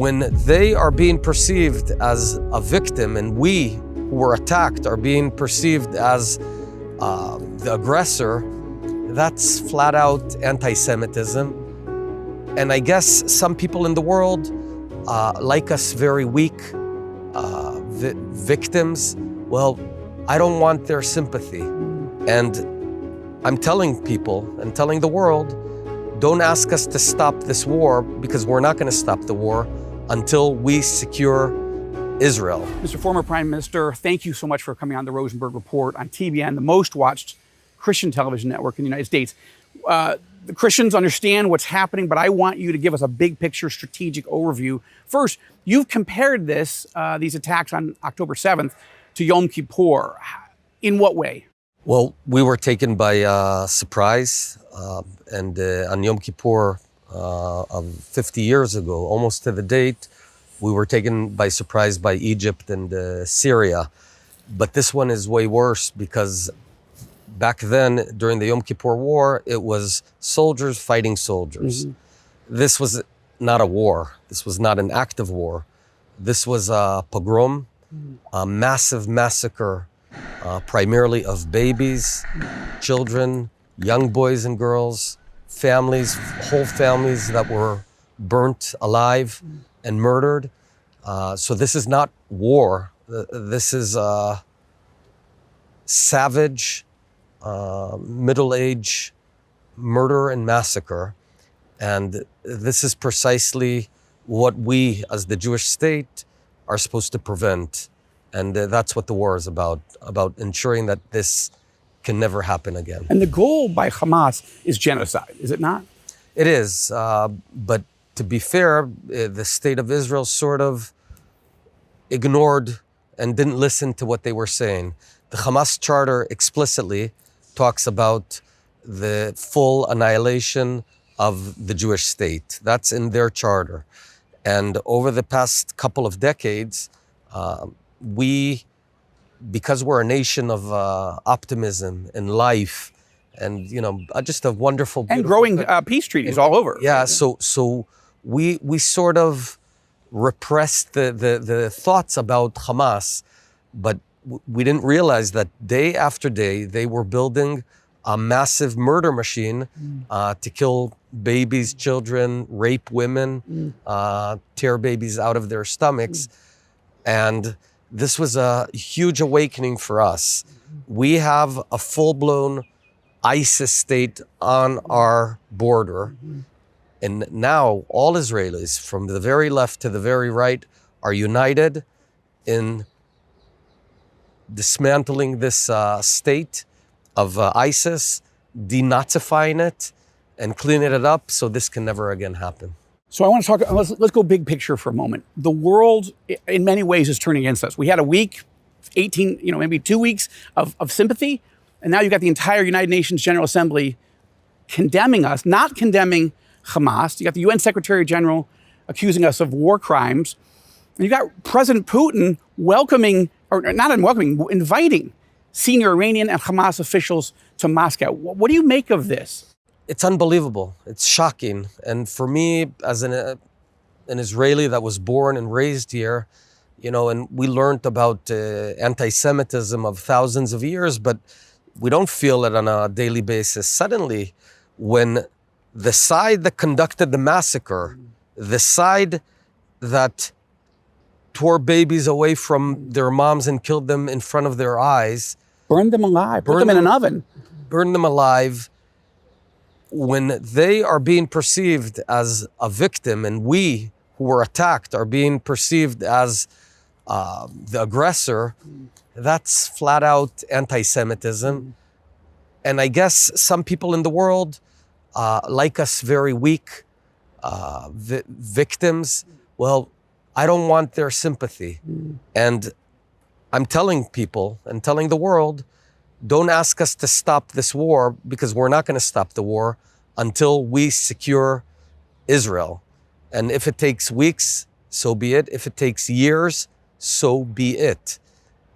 When they are being perceived as a victim and we who were attacked are being perceived as the aggressor, that's flat out anti-Semitism. And I guess some people in the world like us very weak victims. Well, I don't want their sympathy. And I'm telling people and telling the world, don't ask us to stop this war, because we're not going to stop the war until we secure Israel. Mr. Former Prime Minister, thank you so much for coming on the Rosenberg Report on TBN, the most watched Christian television network in the United States. The Christians understand what's happening, but I want you to give us a big picture strategic overview. First, you've compared these attacks on October 7th to Yom Kippur. In what way? Well, we were taken by surprise, and on Yom Kippur of 50 years ago, almost to the date, we were taken by surprise by Egypt and Syria. But this one is way worse, because back then, during the Yom Kippur War, it was soldiers fighting soldiers. Mm-hmm. This was not a war. This was not an active war. This was a pogrom, a massive massacre, primarily of babies, children, young boys and girls, families, whole families that were burnt alive and murdered. So this is not war. This is savage, middle-age murder and massacre. And this is precisely what we, as the Jewish state, are supposed to prevent. And that's what the war is about ensuring that this can never happen again. And the goal by Hamas is genocide, is it not? It is, but to be fair, the state of Israel sort of ignored and didn't listen to what they were saying. The Hamas charter explicitly talks about the full annihilation of the Jewish state. That's in their charter. And over the past couple of decades, because we're a nation of optimism and life, and just a wonderful and growing peace treaties all over. Yeah, so we sort of repressed the thoughts about Hamas, but we didn't realize that day after day they were building a massive murder machine to kill babies, children, rape women, tear babies out of their stomachs. And this was a huge awakening for us. We have a full-blown ISIS state on our border. And now all Israelis, from the very left to the very right, are united in dismantling this state of ISIS, denazifying it, and cleaning it up so this can never again happen. So I want to talk, let's go big picture for a moment. The world, in many ways, is turning against us. We had a week, 18, maybe 2 weeks of sympathy, and now you've got the entire United Nations General Assembly condemning us, not condemning Hamas. You got the UN Secretary General accusing us of war crimes. And you got President Putin inviting senior Iranian and Hamas officials to Moscow. What do you make of this? It's unbelievable. It's shocking. And for me, as an Israeli that was born and raised here, and we learned about anti-Semitism of thousands of years, but we don't feel it on a daily basis. Suddenly, when the side that conducted the massacre, the side that tore babies away from their moms and killed them in front of their eyes, burned them alive, put them in an oven, burned them alive. When they are being perceived as a victim and we who were attacked are being perceived as the aggressor, that's flat out anti-Semitism. And I guess some people in the world like us very weak victims. Well, I don't want their sympathy. And I'm telling people and telling the world, don't ask us to stop this war, because we're not going to stop the war until we secure Israel. And if it takes weeks, so be it. If it takes years, so be it.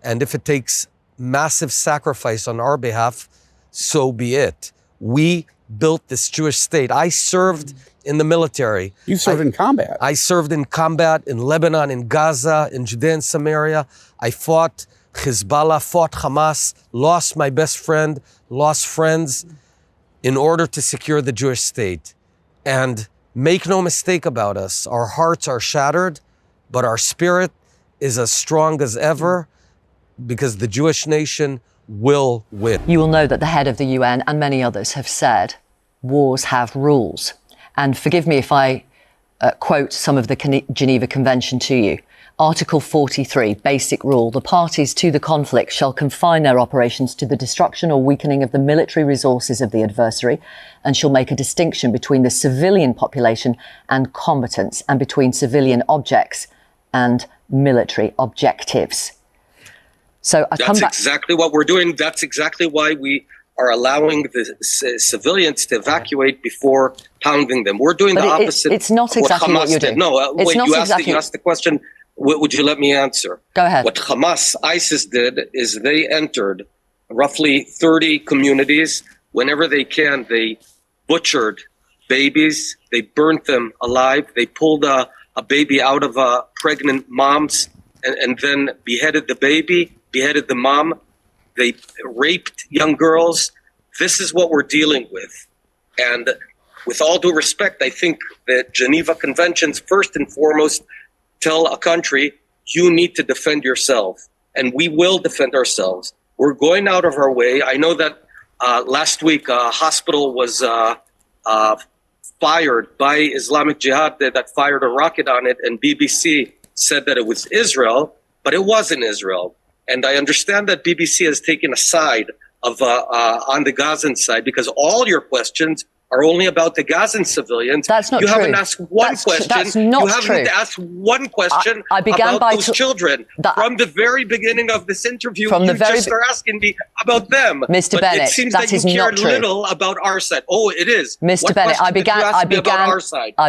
And if it takes massive sacrifice on our behalf, so be it. We built this Jewish state. I served in the military. You served in combat. I served in combat in Lebanon, in Gaza, in Judea and Samaria. I fought Hezbollah, fought Hamas, lost my best friend, lost friends in order to secure the Jewish state. And make no mistake about us, our hearts are shattered, but our spirit is as strong as ever because the Jewish nation will win. You will know that the head of the UN and many others have said wars have rules. And forgive me if I quote some of the Geneva Convention to you. Article 43, basic rule. The parties to the conflict shall confine their operations to the destruction or weakening of the military resources of the adversary and shall make a distinction between the civilian population and combatants and between civilian objects and military objectives. So That's exactly what we're doing. That's exactly why we are allowing the civilians to evacuate before pounding them. We're doing the opposite. It's not exactly what you're doing. No, wait, you asked the question. Would you let me answer? Go ahead. What Hamas, ISIS did is they entered roughly 30 communities. Whenever they can, they butchered babies. They burnt them alive. They pulled a baby out of pregnant moms and then beheaded the baby, beheaded the mom. They raped young girls. This is what we're dealing with. And with all due respect, I think that Geneva Conventions, first and foremost, tell a country, you need to defend yourself. And we will defend ourselves. We're going out of our way. I know that last week a hospital was fired by Islamic Jihad that fired a rocket on it, and BBC said that it was Israel, but it wasn't Israel. And I understand that BBC has taken a side of on the Gazan side because all your questions are only about the Gazan civilians. That's not true. You haven't asked one question. That's not true. You haven't asked one question I began about by those children. From the very beginning of this interview, you just are asking me about them. Mr. But Bennett, it seems that that is you care not true. little about our side. Oh, it is. Mr. Bennett, I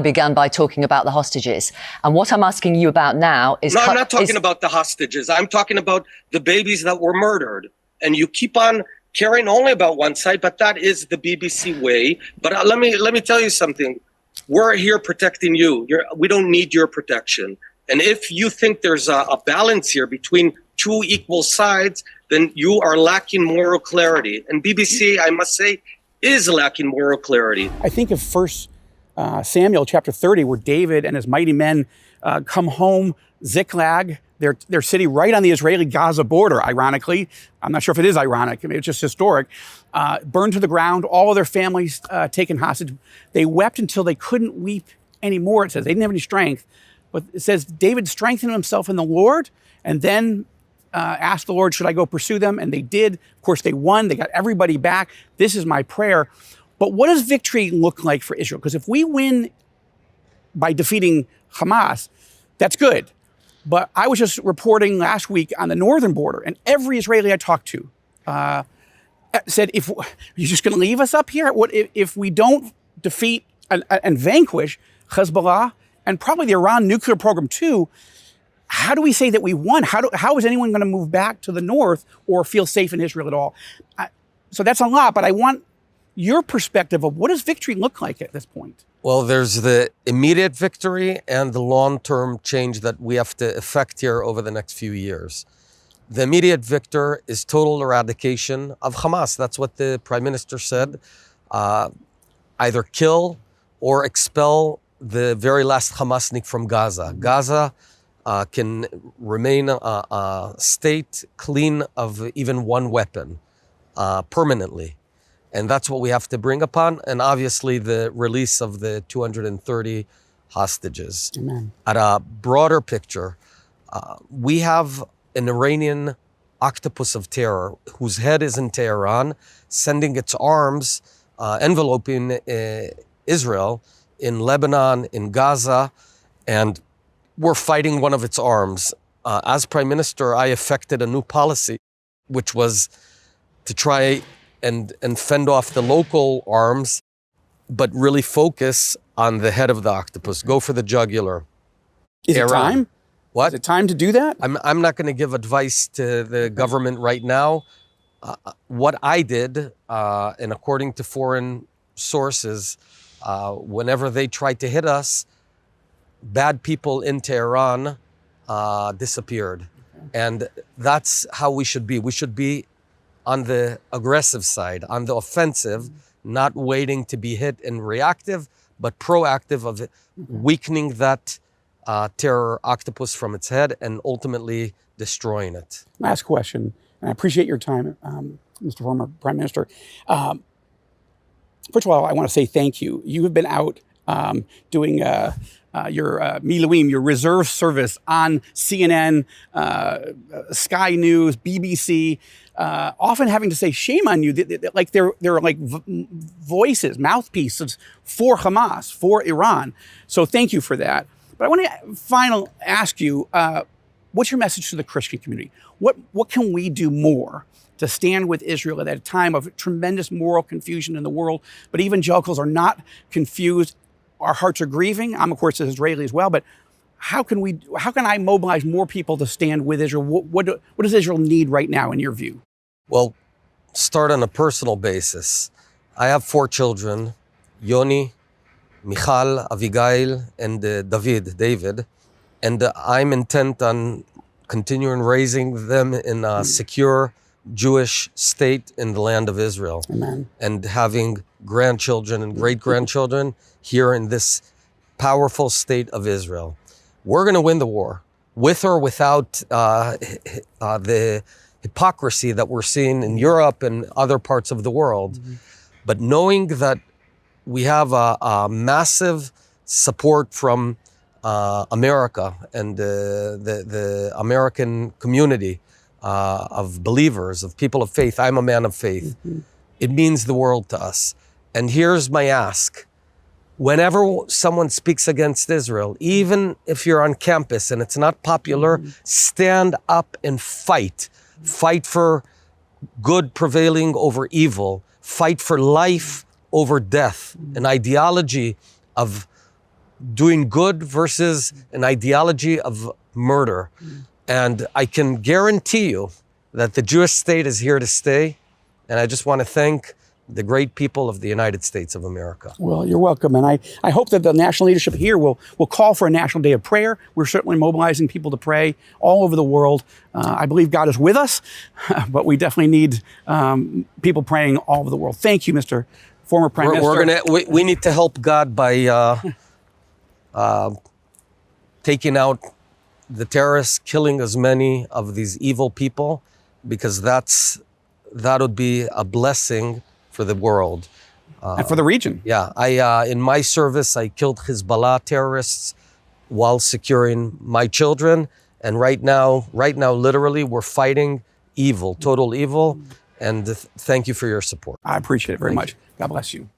began by talking about the hostages. And what I'm asking you about now is... No, I'm not talking about the hostages. I'm talking about the babies that were murdered. And you keep on caring only about one side, but that is the BBC way. But let me tell you something. We're here protecting you. We don't need your protection. And if you think there's a balance here between two equal sides, then you are lacking moral clarity. And BBC, I must say, is lacking moral clarity. I think of 1 Samuel chapter 30, where David and his mighty men come home, Ziklag, their city right on the Israeli-Gaza border, ironically. I'm not sure if it is ironic. I mean, it's just historic. Burned to the ground, all of their families taken hostage. They wept until they couldn't weep anymore, it says. They didn't have any strength. But it says David strengthened himself in the Lord and then asked the Lord, should I go pursue them? And they did. Of course, they won. They got everybody back. This is my prayer. But what does victory look like for Israel? Because if we win by defeating Hamas, that's good. But I was just reporting last week on the northern border, and every Israeli I talked to said, "If you're just going to leave us up here, what if we don't defeat and vanquish Hezbollah and probably the Iran nuclear program too? How do we say that we won? How is anyone going to move back to the north or feel safe in Israel at all?" So that's a lot, but I want your perspective of what does victory look like at this point? Well, there's the immediate victory and the long-term change that we have to effect here over the next few years. The immediate victor is total eradication of Hamas. That's what the Prime Minister said. Either kill or expel the very last Hamasnik from Gaza. Gaza can remain a state clean of even one weapon permanently. And that's what we have to bring upon. And obviously the release of the 230 hostages. Amen. At a broader picture, we have an Iranian octopus of terror whose head is in Tehran, sending its arms, enveloping Israel in Lebanon, in Gaza, and we're fighting one of its arms. As Prime Minister, I effected a new policy, which was to try and fend off the local arms, but really focus on the head of the octopus. Go for the jugular. Is it time? What? Is it time to do that? I'm not going to give advice to the government right now. What I did, and according to foreign sources, whenever they try to hit us, bad people in Tehran disappeared. And that's how we should be. We should be on the aggressive side, on the offensive, not waiting to be hit and reactive, but proactive of weakening that terror octopus from its head and ultimately destroying it. Last question, and I appreciate your time, Mr. Former Prime Minister. First of all, I want to say thank you. You have been out doing your Miluim, your reserve service on CNN, Sky News, BBC, often having to say shame on you, like they're like voices, mouthpieces for Hamas, for Iran. So thank you for that. But I want to ask you, what's your message to the Christian community? What can we do more to stand with Israel at a time of tremendous moral confusion in the world? But evangelicals are not confused. Our hearts are grieving. I'm, of course, an Israeli as well. But how can I mobilize more people to stand with Israel? What does Israel need right now, in your view? Well, start on a personal basis. I have 4 children, Yoni, Michal, Avigail, and David. And I'm intent on continuing raising them in a secure Jewish state in the land of Israel. Amen. And having grandchildren and great-grandchildren here in this powerful state of Israel. We're going to win the war, with or without the hypocrisy that we're seeing in Europe and other parts of the world. Mm-hmm. But knowing that we have a massive support from America and the American community of believers, of people of faith. I'm a man of faith. Mm-hmm. It means the world to us. And here's my ask. Whenever someone speaks against Israel, even if you're on campus and it's not popular, stand up and fight. Fight for good prevailing over evil. Fight for life over death. An ideology of doing good versus an ideology of murder. And I can guarantee you that the Jewish state is here to stay. And I just want to thank the great people of the United States of America. Well, you're welcome. And I hope that the national leadership here will call for a national day of prayer. We're certainly mobilizing people to pray all over the world. I believe God is with us, but we definitely need people praying all over the world. Thank you, Mr. Former Prime Minister. We need to help God by taking out the terrorists, killing as many of these evil people, because that would be a blessing for the world. And for the region. Yeah, in my service, I killed Hezbollah terrorists while securing my children. And right now, literally, we're fighting evil, total evil. And thank you for your support. I appreciate it very much. God bless you.